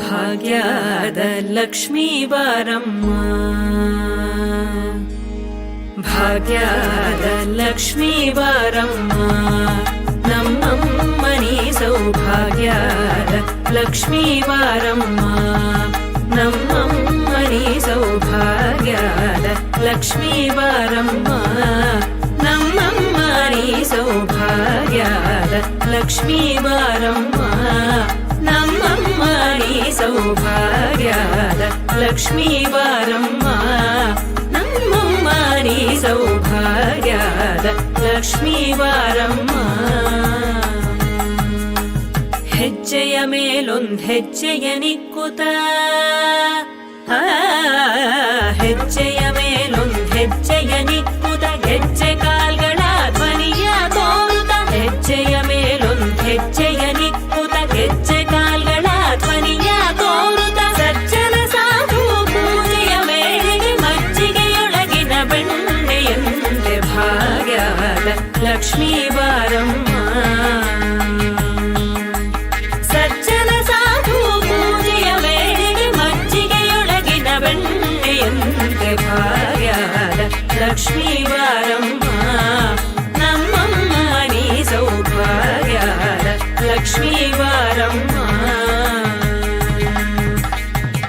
ಭಾಗ್ಯದ ಲಕ್ಷ್ಮೀ ಬಾರಮ್ಮ, ಭಾಗ್ಯದ ಲಕ್ಷ್ಮೀ ಬಾರಮ್ಮ, ನಮ್ಮಮ್ಮನಿ ಸೌಭಾಗ್ಯದ ಲಕ್ಷ್ಮೀ ಬಾರಮ್ಮ, ನಮ್ಮಮ್ಮನಿ ಸೌಭಾಗ್ಯದ ಲಕ್ಷ್ಮೀ ಬಾರಮ್ಮ, ನಮ್ಮಮ್ಮನಿ ಸೌಭಾಗ್ಯದ ಲಕ್ಷ್ಮೀ ಬಾರಮ್ಮ, ನಮ್ಮಮ್ಮನಿ ಸೌಭಾಗ್ಯದ ಲಕ್ಷ್ಮೀ ಬಾರಮ್ಮ, ನಮ್ಮಮ್ಮನಿ ಸೌಭಾಗ್ಯದ ಲಕ್ಷ್ಮೀ ಬಾರಮ್ಮ. ಹೆಜ್ಜೆಯ ಮೇಲೊಂದ್ ಹೆಜ್ಜೆಯ ನಿಕ್ಕುತ, ಹೆಜ್ಜೆಯ ಮೇಲೊಂದ್ ಹೆಜ್ಜೆಯ ನಿಕ್ಕುತ, ಹೆಜ್ಜೆ ಕಾಲ್ಗಳ ಧ್ವನಿಯ ತೋರುತ, ಹೆಜ್ಜೆಯ ಮೇಲೊಂದ್ ಹೆಜ್ಜೆಯ ನಿಕ್ಕುತ, ಹೆಜ್ಜೆ ಕಾಲ್ಗಳ ಧ್ವನಿಯ ತೋರುತ, ಸಜ್ಜನ ಸಾಧು ಪೂಜೆಯ ಮೇರೆಗೆ ಮಜ್ಜಿಗೆಯೊಳಗಿನ ಬೆಣ್ಣೆಯಂತೆ ಭಾಗ್ಯದ ಲಕ್ಷ್ಮೀ ಬಾರಮ್ಮ, ಸಜ್ಜನ ಸಾಧು ಪೂಜೆಯ ಮೇರೆಗೆ ಮಜ್ಜಿಗೆಯೊಳಗಿನ ಬೆಣ್ಣೆಯಂತೆ ಭಾಗ್ಯದ ಲಕ್ಷ್ಮೀ ಬಾರಮ್ಮ, ನಮ್ಮಮ್ಮನಿ ಸೌಭಾಗ್ಯದ ಲಕ್ಷ್ಮೀ ಬಾರಮ್ಮ.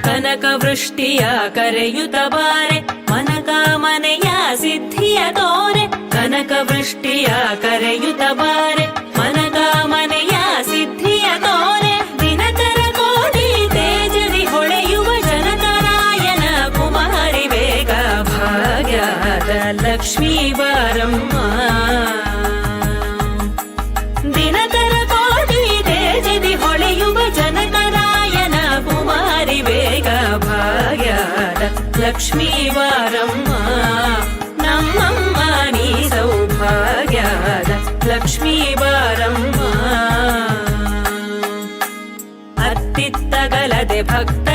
ಕನಕ ವೃಷ್ಟಿಯ ಕರೆಯುತ್ತ ಬಾರೆ, ಮನಕಾಮನೆಯ ಸಿದ್ಧಿಯ ತೋರೆ, ಕನಕ ವೃಷ್ಟಿಯ ಕರೆಯುತ್ತ ಬಾರೆ, ಮನಕಾಮನೆಯ ಸಿದ್ಧಿಯ ತೋರೆ, ದಿನಕರ ಕೋಟಿ ತೇಜದಿ ಹೊಳೆಯುವ ಜನಕರಾಯನ ಕುಮಾರಿ ಬೇಗ ಭಾಗ್ಯದ ಲಕ್ಷ್ಮೀ ಬಾರಮ್ಮ, ದಿನಕರ ಕೋಟಿ ತೇಜದಿ ಹೊಳೆಯುವ ಜನಕರಾಯನ ಕುಮಾರಿ ಬೇಗ ಭಾಗ್ಯದ ಲಕ್ಷ್ಮೀ ಬಾರಮ್ಮ, ನಮ್ಮಮ್ಮನಿ ಸೌಭಾಗ್ಯದ ಲಕ್ಷ್ಮೀ ಬಾರಮ್ಮ. ಅತ್ತಿತ್ತಗಲದೆ ಭಕ್ತ